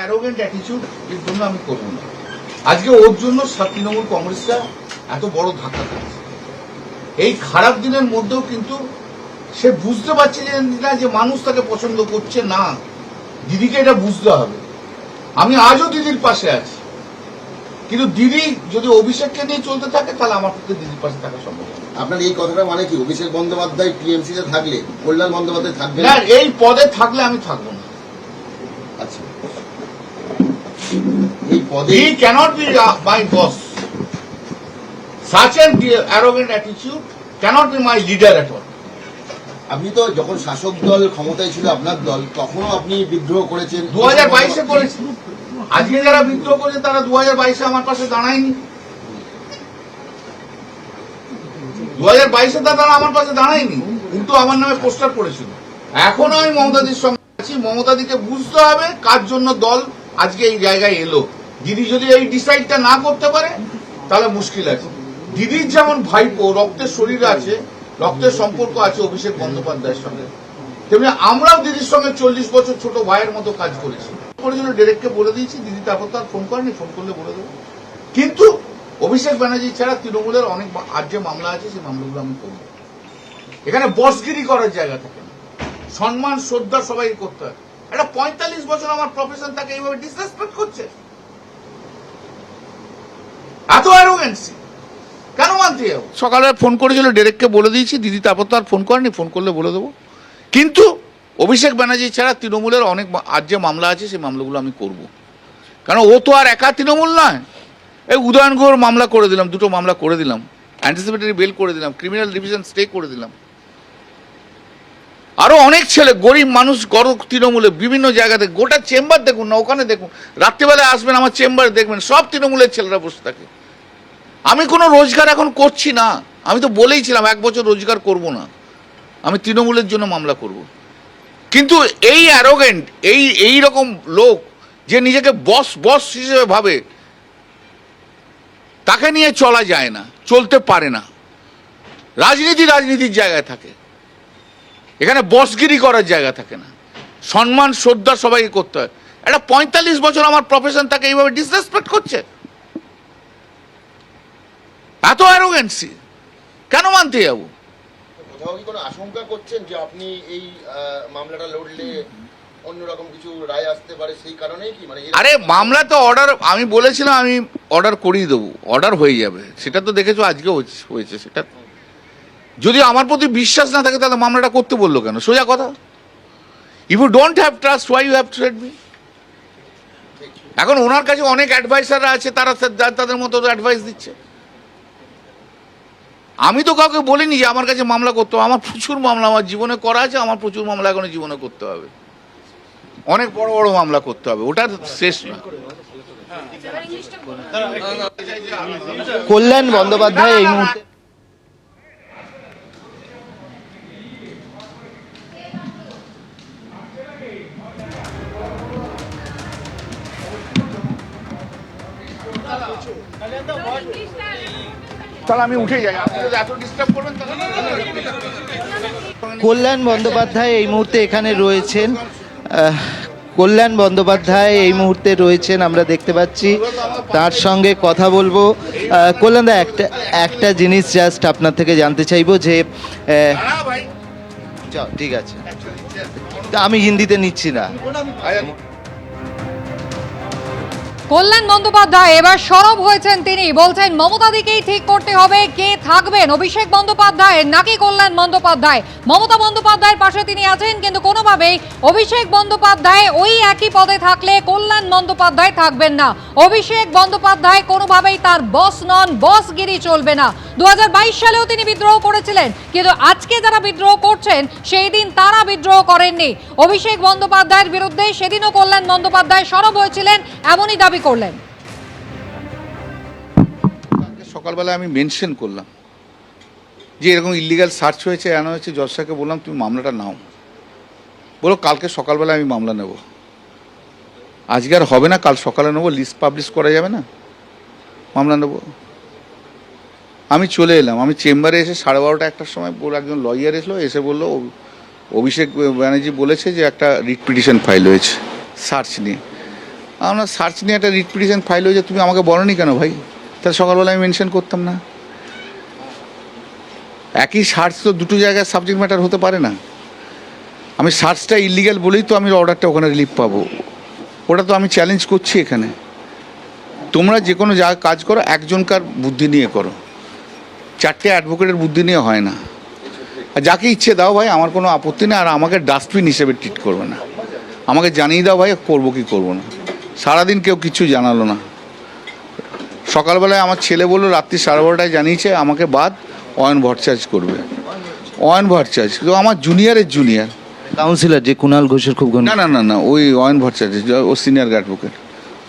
Arrogant attitude এর জন্য আমি করবো না। আজকে ওর জন্য তৃণমূল কংগ্রেসরা এত বড় ধাক্কা খাচ্ছে। এই খারাপ দিনের মধ্যেও কিন্তু সে বুঝতে পারছে না যে মানুষ তাকে পছন্দ করছে না। দিদিকে এটা বুঝতে হবে। আমি আজও দিদির পাশে আছি, কিন্তু দিদি যদি অভিষেককে নিয়ে চলতে থাকে তাহলে আমার পক্ষে দিদির পাশে থাকা সম্ভব। আপনার এই কথাটা মানে কি, অভিষেক বন্দ্যোপাধ্যায় টিএমসি তে থাকলে কল্যাণ বন্দ্যোপাধ্যায় থাকবে না? এই পদে থাকলে আমি থাকবো না। আচ্ছা, এই পদে He cannot be my boss. Such an arrogant attitude cannot be my leader at all. আপনি তো যখন শাসক দল ক্ষমতায় ছিল আপনার দল, তখনও আপনি বিদ্রোহ করেছেন। 2022-এ করেছি। আজকে যারা বিদ্রোহ করেছে তারা 2022-এ আমার পাশে দাঁড়ায়নি। 2022-এ তারা আমার পাশে দাঁড়ায়নি, কিন্তু আমার নামে পোস্টার করেছিল। এখনো আমি মমতাদির সঙ্গে আছি। মমতাদিকে বুঝতে হবে কার জন্য দল আজকে এই জায়গায় এলো। দিদি যদি এই ডিসাইডটা না করতে পারে তাহলে মুশকিল আছে। দিদির যেমন ভাইপো রক্তের শরীর আছে, রক্তের সম্পর্ক আছে অভিষেক বন্দ্যোপাধ্যায়ের সঙ্গে, তেমনি আমরাও দিদির সঙ্গে 40 বছর ছোট ভাইয়ের মতো কাজ করেছি। করেছিল ডিরেক্টকে বলে দিয়েছি, দিদি তারপর তার ফোন করেনি, ফোন করলে বলে দেবো। কিন্তু অভিষেক ব্যানার্জি ছাড়া তৃণমূলের অনেক আর যে মামলা আছে সেই মামলাগুলো আমি করব। এখানে বসগিরি করার জায়গা থাকে না, সম্মান শ্রদ্ধা সবাই করতে হয়। একটা 45 বছর আমার প্রফেশন তাকে এইভাবে ডিসরেসপেক্ট করছে, এত অ্যারোগেন্সি কেন মানতে যাবো? সকালে ফোন করেছিল ডিরেক্টকে বলে দিয়েছি, দিদি তারপর তো আর ফোন করেনি, ফোন করলে বলে দেবো। কিন্তু অভিষেক ব্যানার্জি ছাড়া তৃণমূলের অনেক আর যে মামলা আছে সেই মামলাগুলো আমি করব। কারণ ও তো আর একা তৃণমূল নয়। এই উদয়ন গুহর মামলা করে দিলাম, 2টো মামলা করে দিলাম, অ্যান্টিসিপেটরি বেল করে দিলাম, ক্রিমিনাল ডিভিশন স্টে করে দিলাম। আরো অনেক ছেলে গরিব মানুষ গরিব তৃণমূলে বিভিন্ন জায়গাতে, গোটা চেম্বার দেখুন না, ওখানে দেখুন, রাত্রিবেলায় আসবেন আমার চেম্বারে দেখবেন সব তৃণমূলের ছেলেরা বসে থাকে। আমি কোনো রোজগার এখন করছি না, আমি তো বলেইছিলাম 1 বছর রোজগার করব না, আমি তৃণমূলের জন্য মামলা করব। কিন্তু এই অ্যারোগেন্ট এই রকম লোক যে নিজেকে বস হিসেবে ভাবে, তাকে নিয়ে চলা যায় না, চলতে পারে না। রাজনীতির জায়গায় থাকে, এখানে বসগিরি করার জায়গা থাকে না, সম্মান শ্রদ্ধা সবাইকে করতে হয়। একটা 45 বছর আমার প্রফেশন তাকে এইভাবে ডিসরেসপেক্ট করছে, এত অ্যারোগেন্সি কেন মানতে যাবো? কোথাও কি কোনো আশঙ্কা করছেন যে আপনি এই মামলাটা লড়লে অন্যরকম কিছু রায় আসতে পারে, সেই কারণেই কি? মানে আরে মামলা তো অর্ডার, আমি বলেছিলাম আমি অর্ডার করিয়ে দেবো, অর্ডার হয়ে যাবে, সেটা তো দেখেছো আজকে হয়েছে। সেটা যদি আমার প্রতি বিশ্বাস না থাকে তাহলে মামলাটা করতে বললো কেন? সোজা কথা। If you don't have trust, why you have to trade me? এখন ওনার কাছে অনেক অ্যাডভাইসাররা আছে, তারা তাদের মতো অ্যাডভাইস দিচ্ছে। আমি তো কাউকে বলিনি যে আমার কাছে মামলা করতে হবে। আমার প্রচুর মামলা আমার জীবনে করা আছে, আমার প্রচুর মামলা এখনো জীবনে করতে হবে, অনেক বড় বড় মামলা করতে হবে, ওটা শেষ না। কল্যাণ বন্দ্যোপাধ্যায় এই মুহূর্তে তাহলে আমি উঠে যাই, আপনি যদি এত ডিস্টার্ব করবেন তাহলে। কল্যাণ বন্দ্যোপাধ্যায় এই মুহূর্তে এখানে রয়েছেন। কল্যাণ বন্দ্যোপাধ্যায় এই মুহূর্তে রয়েছেন, আমরা দেখতে পাচ্ছি, তার সঙ্গে কথা বলবো। কল্যাণদা, একটা জিনিস জাস্ট আপনার থেকে জানতে চাইবো যে ঠিক আছে, আমি হিন্দিতে নিচ্ছি না। কল্যাণ বন্দ্যোপাধ্যায় এবার সরব হয়েছেন, তিনি বলছেন মমতাদিকেই ঠিক করতে হবে কে থাকবেন, অভিষেক বন্দ্যোপাধ্যায় নাকি কল্যাণ বন্দ্যোপাধ্যায়। মমতা বন্দ্যোপাধ্যায়ের পাশে তিনি আছেন, কিন্তু কোনোভাবেই অভিষেক বন্দ্যোপাধ্যায় ওই একই পদে থাকলে কল্যাণ বন্দ্যোপাধ্যায় থাকবেন না। অভিষেক বন্দ্যোপাধ্যায় কোনোভাবেই তার বস নন, বসগিরি চলবে না। 2022 সালেও তিনি বিদ্রোহ করেছিলেন, কিন্তু আজকে যারা বিদ্রোহ করছেন সেই দিন তারা বিদ্রোহ করেননি। অভিষেক বন্দ্যোপাধ্যায়ের বিরুদ্ধে সেদিনও কল্যাণ বন্দ্যোপাধ্যায় সরব হয়েছিলেন, এমনই দাবি করলেন। সকালবেলা আমি মেনশন করলাম যে এরকম ইলিগাল সার্চ হয়েছে, এমন হয়েছে। জজ সাহেবকে বললাম তুমি মামলাটা নাও, বলো কালকে সকালবেলা আমি মামলা নেব। আজকে আর হবে না, কাল সকালে নেবো, লিস্ট পাবলিশ করা যাবে না, মামলা নেব। আমি চলে এলাম, আমি চেম্বারে এসে 12:30 1টার সময় একজন লয়ার এসলো, এসে বললো অভিষেক ব্যানার্জি বলেছে যে একটা রিট পিটিশন ফাইল হয়েছে সার্চ নিয়ে। আমার সার্চ নিয়ে একটা রিট পিটিশন ফাইল হয়েছে, তুমি আমাকে বলোনি কেন ভাই? তাহলে সকালবেলা আমি মেনশন করতাম না। একই সার্চ তো দুটো জায়গায় সাবজেক্ট ম্যাটার হতে পারে না। আমি সার্চটা ইলিগ্যাল বলেই তো আমি অর্ডারটা ওখানে রিলিফ পাবো, ওটা তো আমি চ্যালেঞ্জ করছি এখানে। তোমরা যে কোনো জায়গায় কাজ করো একজনকার বুদ্ধি নিয়ে করো, 4টে অ্যাডভোকেটের বুদ্ধি নিয়ে হয় না। আর যাকে ইচ্ছে দাও ভাই, আমার কোনো আপত্তি নেই। আর আমাকে ডাস্টবিন হিসেবে ট্রিট করবে না, আমাকে জানিয়ে দাও ভাই করবো কি করবো না। সারাদিন কেউ কিছু জানালো না, সকালবেলায় আমার ছেলে বললো রাত্রি 12:30টায় জানিয়েছে আমাকে বাদ অয়ন ভট্টাচার্য করবে। অয়ন ভট্টাচার্য তো আমার জুনিয়রের জুনিয়র কাউন্সিলর যে কুণাল ঘোষের খুব না না না না ওই অয়ন ভট্টাচার্য, ও সিনিয়র অ্যাডভোকেট,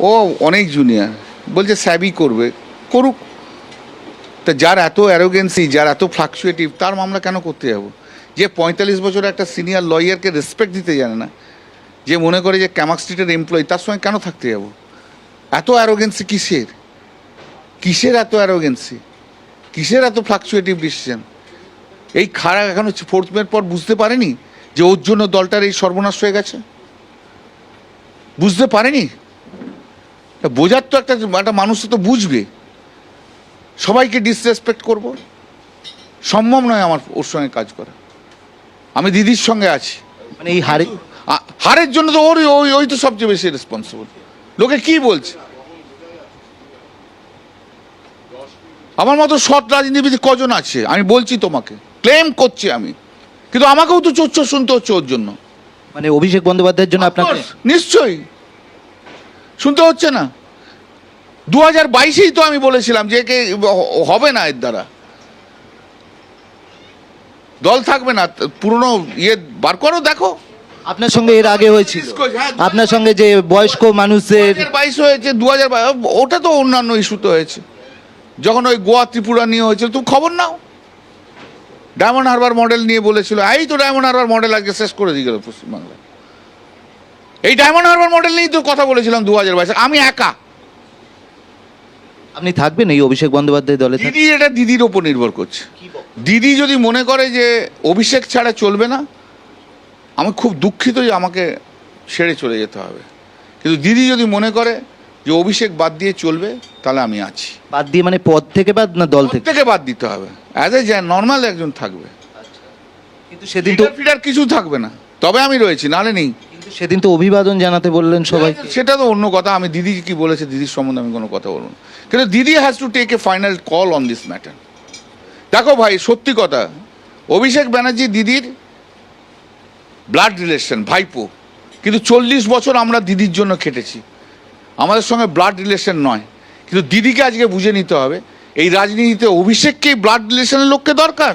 ও অনেক জুনিয়র, বলছে স্যাবই করবে, করুক। তা যার এত অ্যারোগেন্সি, যার এত ফ্লাকচুয়েটিভ, তার মামলা কেন করতে যাবো? যে 45 বছর একটা সিনিয়র লয়ারকে রেসপেক্ট দিতে জানে না, যে মনে করে যে ক্যামাক স্ট্রিটের এমপ্লয়ি, তার সঙ্গে কেন থাকতে যাবো? এত অ্যারোগেন্সি কিসের? কিসের এত অ্যারোগেন্সি? কিসের এত ফ্লাকচুয়েটিভ ডিসিশন? এই খারাপ এখনো 4th মের পর বুঝতে পারেনি যে ওর জন্য দলটার এই সর্বনাশ হয়ে গেছে? বুঝতে পারেনি? বোঝার তো একটা মানুষ তো বুঝবে। সবাইকে ডিসরেসপেক্ট করব সম্ভব নয় আমার ওর সঙ্গে কাজ করা। আমি দিদির সঙ্গে আছি, মানে এই হারে হারের জন্য তো ওই তো সবচেয়ে বেশি রেসপন্সিবল। লোকে কি বলছে? আমার মতো সৎ রাজনীতিবিদ কজন আছে আমি বলছি তোমাকে, ক্লেম করছি আমি, কিন্তু আমাকেও তো চোচ্চ শুনতে হচ্ছে ওর জন্য। মানে অভিষেক বন্দ্যোপাধ্যায়ের জন্য আপনাকে নিশ্চয়ই শুনতে হচ্ছে না। 2022-এই তো আমি বলেছিলাম যে একে হবে না, এর দ্বারা দল থাকবে না। পুরনো ইয়ে বার করো, দেখো। আপনার সঙ্গে এর আগে হয়েছিল, আপনার সঙ্গে যে বয়স্ক মানুষদের 2022 হয়েছে, 2022 ওটা তো অন্যান্য ইস্যুতে হয়েছে। যখন ওই গোয়া ত্রিপুরা নিয়ে হয়েছিল, তুমি খবর নাও। ডায়মন্ড হারবার মডেল নিয়ে বলেছিল, এই তো ডায়মন্ড হারবার মডেল আজকে শেষ করে দিয়ে গেল পশ্চিমবাংলায়। এই ডায়মন্ড হারবার মডেল নিয়েই তো কথা বলেছিলাম 2022, আমি একা। আপনি থাকবেন এই অভিষেক বন্দ্যোপাধ্যায় দলে? দিদি, এটা দিদির ওপর নির্ভর করছে। দিদি যদি মনে করে যে অভিষেক ছাড়া চলবে না, আমি খুব দুঃখিত যে আমাকে ছেড়ে চলে যেতে হবে। কিন্তু দিদি যদি মনে করে যে অভিষেক বাদ দিয়ে চলবে, তাহলে আমি আছি। বাদ দিয়ে মানে পদ থেকে বাদ না দল থেকে? বাদ দিতে হবে। অ্যাজ এ নর্মাল একজন থাকবে, কিন্তু সেদিন তো ফিডার কিছু থাকবে না, তবে আমি রয়েছি, নাহলে নেই। কিন্তু সেদিন তো অভিবাদন জানাতে বললেন সবাইকে। সেটা তো অন্য কথা। আমি দিদি কি বলেছে, দিদির সম্বন্ধে আমি কোনো কথা বলবো না। কিন্তু দিদি has to take a final call on this matter. দেখো ভাই, সত্যি কথা, অভিষেক ব্যানার্জি দিদির ব্লাড রিলেশন, ভাইপো, কিন্তু 40 বছর আমরা দিদির জন্য খেটেছি। আমাদের সঙ্গে ব্লাড রিলেশন নয়, কিন্তু দিদিকে আজকে বুঝে নিতে হবে এই রাজনীতিতে অভিষেককেই ব্লাড রিলেশনের লোককে দরকার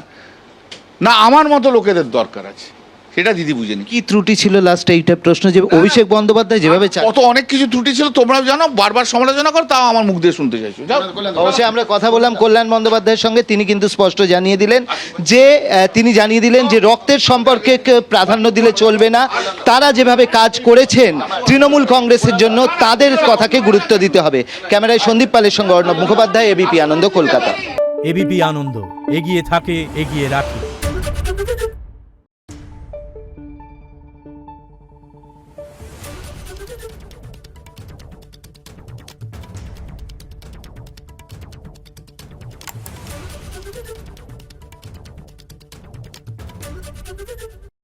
না আমার মতো লোকেদের দরকার আছে, সেটা দিদি বুঝে নি। কি ত্রুটি ছিল লাস্ট এইটা প্রশ্ন, যে অভিষেক বন্দ্যোপাধ্যায় যেভাবে কত অনেক কিছু ত্রুটি ছিল, তোমরাও জানো, বারবার সমালোচনা করো, তাও আমার মুখ দিয়ে শুনতে চাইছো। যাও। অবশ্যই আমরা কথা বললাম কল্যাণ বন্দ্যোপাধ্যায়ের সঙ্গে, তিনি কিন্তু স্পষ্ট জানিয়ে দিলেন যে যে রক্তের সম্পর্কে প্রাধান্য দিলে চলবে না। তারা যেভাবে কাজ করেছেন তৃণমূল কংগ্রেসের জন্য, তাদের কথাকে গুরুত্ব দিতে হবে। ক্যামেরায় সন্দীপ পালের সঙ্গে অর্ণব মুখোপাধ্যায়, এবিপি আনন্দ, কলকাতা। এবিপি আনন্দ, এগিয়ে থাকে, এগিয়ে রাখে।